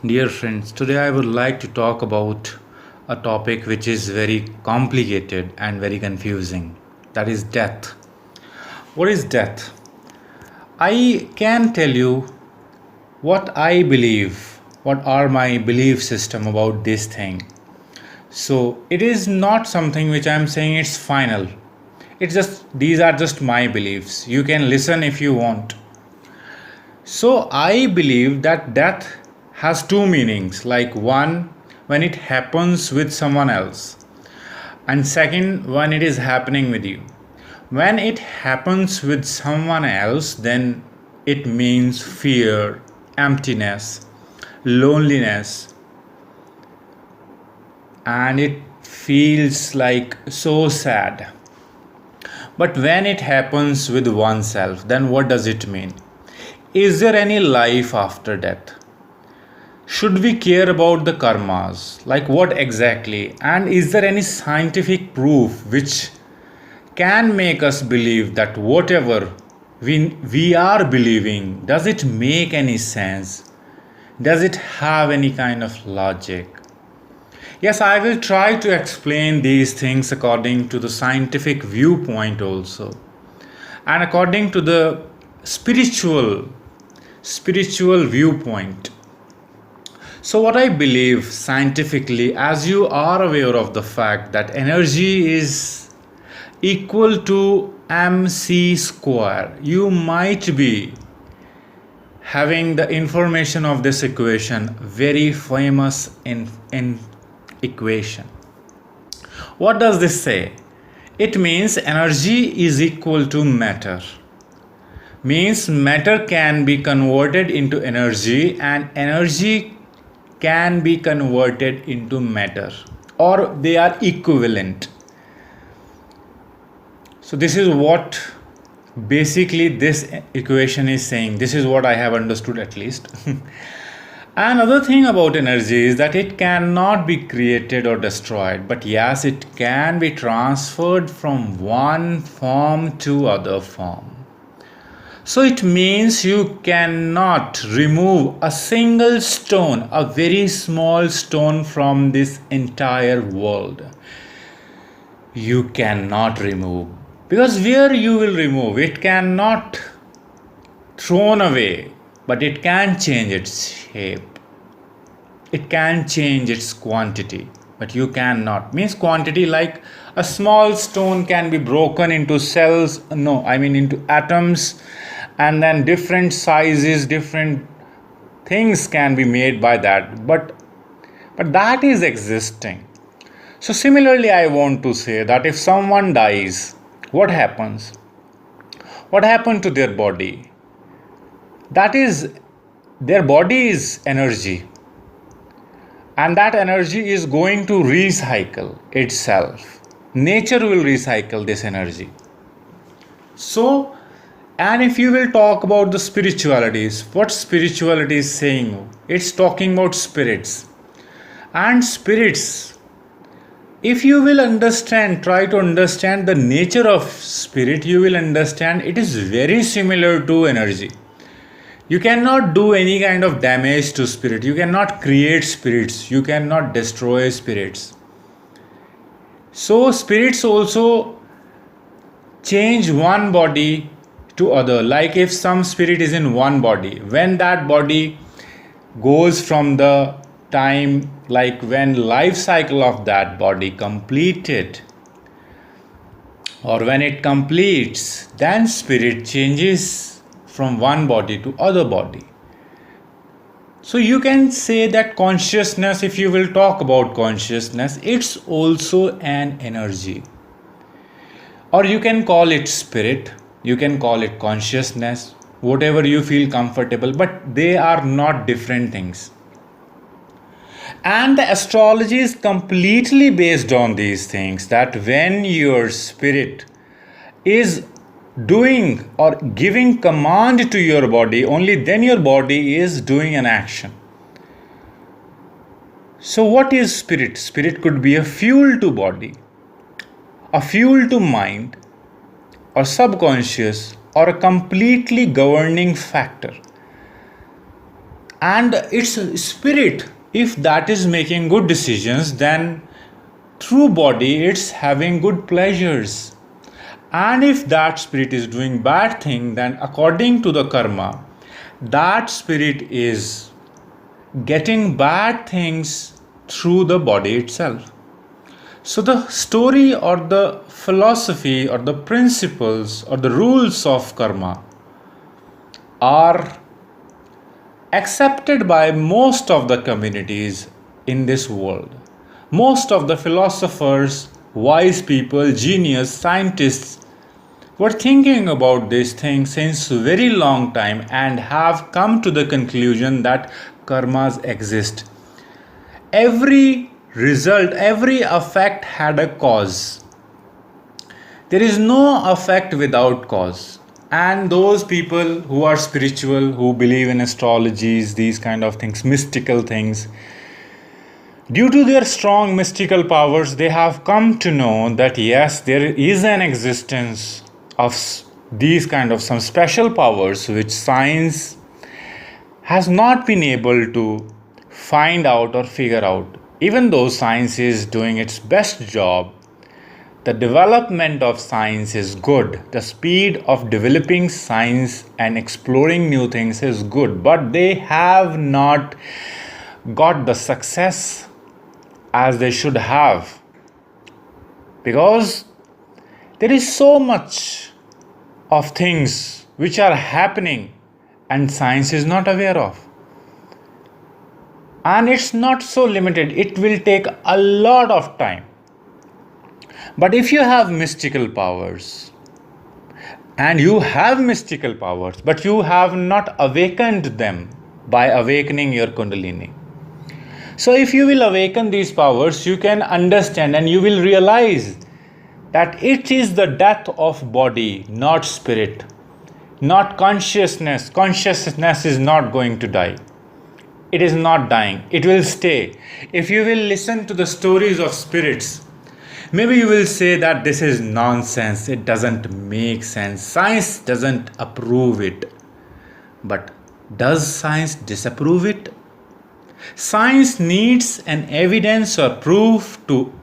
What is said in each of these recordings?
Dear friends, today I would like to talk about a topic which is very complicated and very confusing. That is death. What is death? I can tell you what I believe, what are my belief system about this thing. So it is not something which I am saying it's final. It's just these are just my beliefs. You can listen if you want. So I believe that death has two meanings, like one when it happens with someone else, and second when it is happening with you. When it happens with someone else, then it means fear, emptiness, loneliness, and it feels like so sad. But when it happens with oneself, then what does it mean? Is there any life after death? Should we care about the karmas? Like what exactly? And is there any scientific proof which can make us believe that whatever we are believing, does it make any sense? Does it have any kind of logic? Yes, I will try to explain these things according to the scientific viewpoint also, and according to the spiritual viewpoint. So, what I believe scientifically, as you are aware of the fact that energy is equal to mc square, you might be having the information of this equation, very famous in equation. What does this say? It means energy is equal to matter. Means matter can be converted into energy, and energy can be converted into matter, or they are equivalent. So this is what basically this equation is saying. This is what I have understood at least. Another thing about energy is that it cannot be created or destroyed, but yes, it can be transferred from one form to other form. So it means you cannot remove a single stone, a very small stone from this entire world. You cannot remove. Because where you will remove, it cannot thrown away, but it can change its shape. It can change its quantity, but you cannot. Means quantity, like a small stone can be broken into cells, no, I mean into atoms, and then different sizes, different things can be made by that, but that is existing. So similarly, I want to say that if someone dies, what happens? What happened to their body? That is, their body is energy, and that energy is going to recycle itself. Nature will recycle this energy. So, and if you will talk about the spiritualities, what spirituality is saying? It's talking about spirits. And spirits, if you will understand, try to understand the nature of spirit, you will understand it is very similar to energy. You cannot do any kind of damage to spirit. You cannot create spirits. You cannot destroy spirits. So spirits also change one body to other. Like if some spirit is in one body, when that body goes from the time, like when life cycle of that body completed, or when it completes, then spirit changes from one body to other body. So you can say that consciousness, if you will talk about consciousness, it's also an energy, or you can call it spirit, you can call it consciousness, whatever you feel comfortable, but they are not different things. And the astrology is completely based on these things, that when your spirit is doing or giving command to your body, only then your body is doing an action. So what is spirit? Spirit could be a fuel to body, a fuel to mind, or subconscious, or a completely governing factor. And its spirit, if that is making good decisions, then through body it's having good pleasures. And if that spirit is doing bad thing, then according to the karma, that spirit is getting bad things through the body itself. So the story or the philosophy or the principles or the rules of karma are accepted by most of the communities in this world. Most of the philosophers, wise people, genius, scientists were thinking about this thing since a very long time and have come to the conclusion that karmas exist. Every result, every effect had a cause. There is no effect without cause. And those people who are spiritual, who believe in astrologies, these kind of things, mystical things, due to their strong mystical powers, they have come to know that yes, there is an existence of these kind of some special powers which science has not been able to find out or figure out. Even though science is doing its best job, the development of science is good. The speed of developing science and exploring new things is good, but they have not got the success as they should have, because there is so much of things which are happening and science is not aware of. And it's not so limited, it will take a lot of time. But if you have mystical powers, and you have mystical powers, but you have not awakened them by awakening your Kundalini. So if you will awaken these powers, you can understand and you will realize that it is the death of body, not spirit, not consciousness. Consciousness is not going to die. It is not dying. It will stay. If you will listen to the stories of spirits, maybe you will say that this is nonsense. It doesn't make sense. Science doesn't approve it. But does science disapprove it? Science needs an evidence or proof to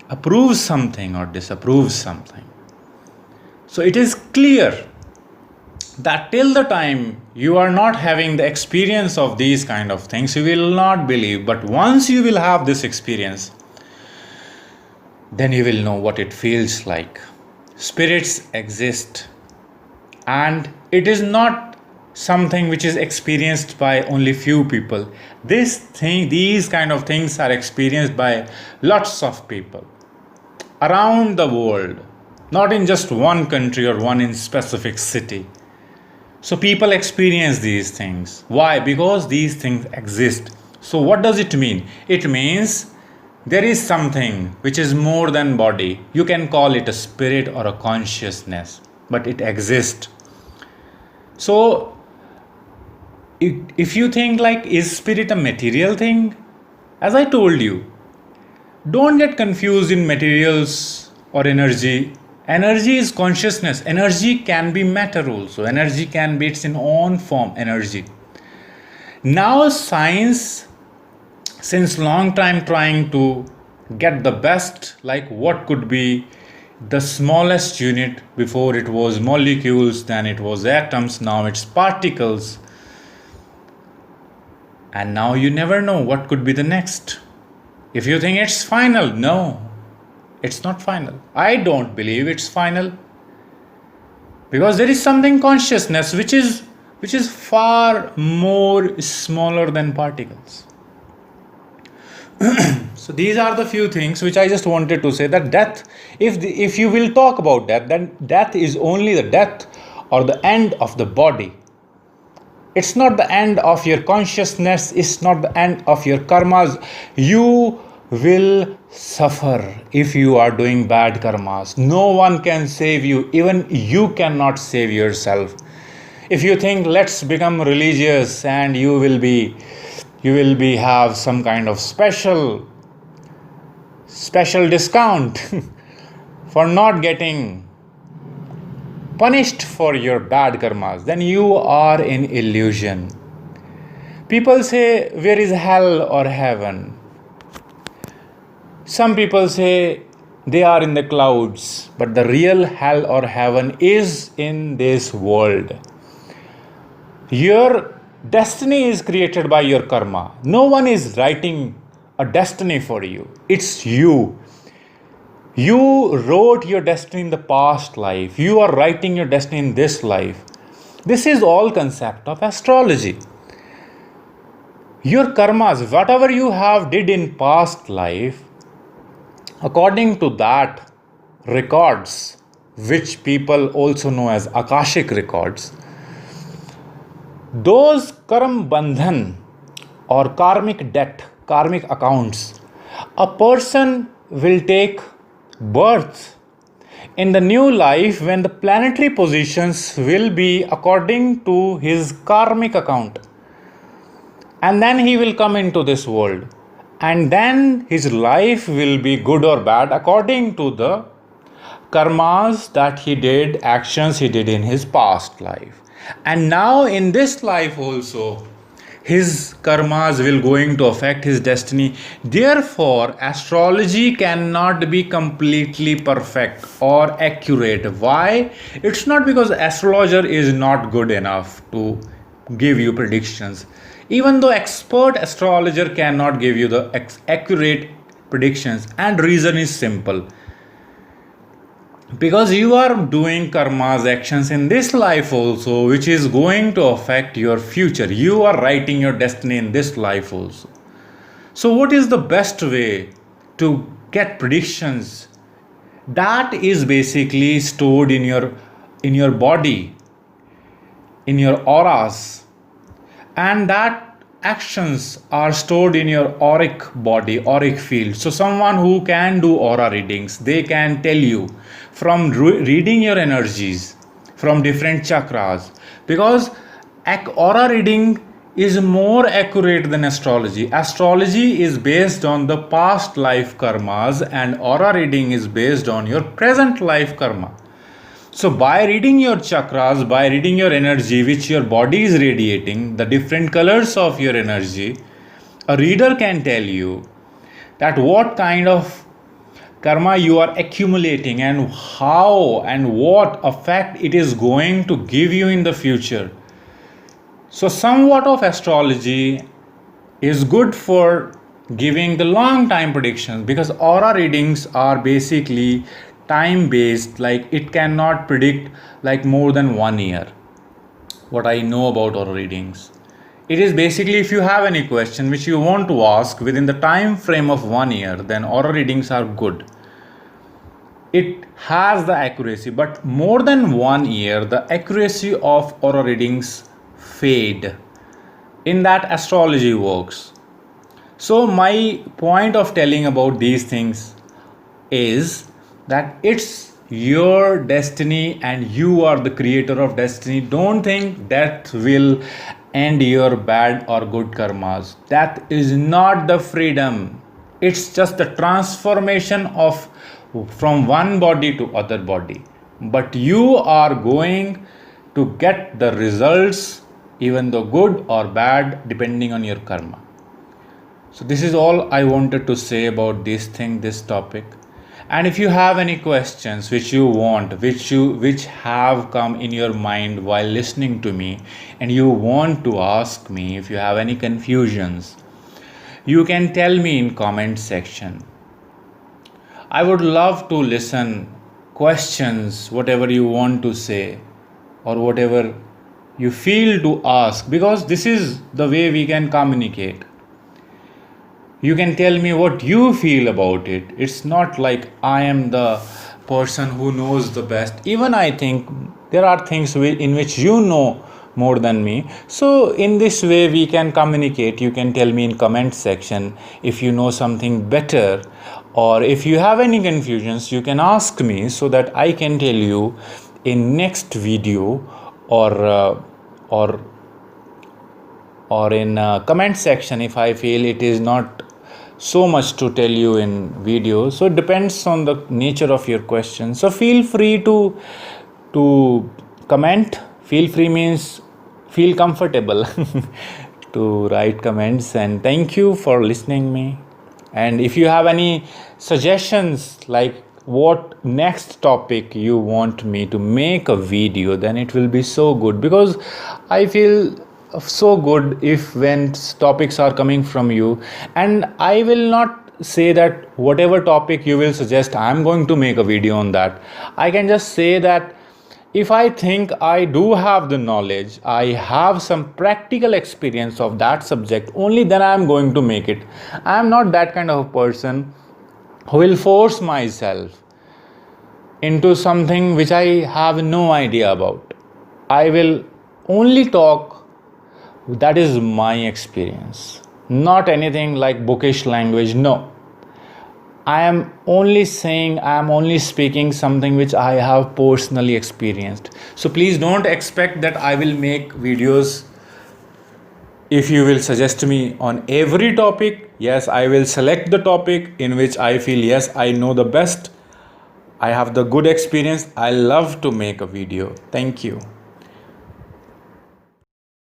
approve something or disapprove something. So it is clear that till the time you are not having the experience of these kind of things, you will not believe. But once you will have this experience, then you will know what it feels like. Spirits exist, and it is not something which is experienced by only few people. These kind of things are experienced by lots of people around the world, not in just one country or one in specific city. So people experience these things. Why? Because these things exist. So what does it mean? It means there is something which is more than body. You can call it a spirit or a consciousness, but it exists. So if you think like, is spirit a material thing? As I told you, don't get confused in materials or energy. Energy is consciousness. Energy can be matter also. Energy can be its own form, energy. Now science, since long time trying to get the best, like what could be the smallest unit. Before it was molecules, then it was atoms, now it's particles. And now you never know what could be the next. If you think it's final, no, it's not final. I don't believe it's final, because there is something consciousness which is far more smaller than particles. So these are the few things which I just wanted to say, that death, if you will talk about death, then death is only the death or the end of the body. It's not the end of your consciousness. It's not the end of your karmas. You will suffer if you are doing bad karmas. No one can save you. Even you cannot save yourself. If you think let's become religious and you will be have some kind of special discount for not getting punished for your bad karmas, then you are in illusion. People say, where is hell or heaven? Some people say they are in the clouds, but the real hell or heaven is in this world. Your destiny is created by your karma. No one is writing a destiny for you. It's you. You wrote your destiny in the past life. You are writing your destiny in this life. This is all concept of astrology. Your karmas, whatever you have did in past life, according to that records, which people also know as Akashic records, those karm bandhan or karmic debt, karmic accounts, a person will take birth in the new life when the planetary positions will be according to his karmic account. And then he will come into this world. And then his life will be good or bad according to the karmas that he did, actions he did in his past life. And now in this life also, his karmas will going to affect his destiny. Therefore, astrology cannot be completely perfect or accurate. Why? It's not because astrologer is not good enough to give you predictions. Even though expert astrologer cannot give you the accurate predictions, and reason is simple. Because you are doing karmas, actions in this life also, which is going to affect your future. You are writing your destiny in this life also. So what is the best way to get predictions? That is basically stored in your body, in your auras, and that actions are stored in your auric body, auric field. So someone who can do aura readings, they can tell you from reading your energies from different chakras, because aura reading is more accurate than astrology. Astrology is based on the past life karmas, and aura reading is based on your present life karma. So by reading your chakras, by reading your energy which your body is radiating, the different colors of your energy, a reader can tell you that what kind of karma you are accumulating and how and what effect it is going to give you in the future. So somewhat of astrology is good for giving the long time predictions, because aura readings are basically time based, like it cannot predict like more than 1 year. What I know about aura readings, it is basically if you have any question which you want to ask within the time frame of 1 year, then aura readings are good. It has the accuracy, but more than 1 year the accuracy of aura readings fade. In that astrology works. So my point of telling about these things is that it's your destiny and you are the creator of destiny. Don't think that will end your bad or good karmas. That is not the freedom. It's just the transformation of from one body to other body. But you are going to get the results, even though good or bad, depending on your karma. So this is all I wanted to say about this thing, this topic. And if you have any questions which you want, which have come in your mind while listening to me, and you want to ask me, if you have any confusions, you can tell me in comment section. I would love to listen questions, whatever you want to say or whatever you feel to ask, because this is the way we can communicate. You can tell me what you feel about it. It's not like I am the person who knows the best. Even I think there are things in which you know more than me. So in this way we can communicate. You can tell me in comment section if you know something better, or if you have any confusions, you can ask me so that I can tell you in next video, or in comment section if I feel it is not so much to tell you in video. So it depends on the nature of your question. So feel free to comment. Feel free means feel comfortable to write comments, and thank you for listening me. And if you have any suggestions like what next topic you want me to make a video, then it will be so good, because I feel so good if when topics are coming from you. And I will not say that whatever topic you will suggest I'm going to make a video on that. I can just say that if I think I do have the knowledge, I have some practical experience of that subject, only then I am going to make it. I am not that kind of a person who will force myself into something which I have no idea about. I will only talk that is my experience, not anything like bookish language. No, I am only saying, I am only speaking something which I have personally experienced. So please don't expect that I will make videos. If you will suggest me on every topic, yes, I will select the topic in which I feel, yes, I know the best, I have the good experience, I love to make a video. Thank you.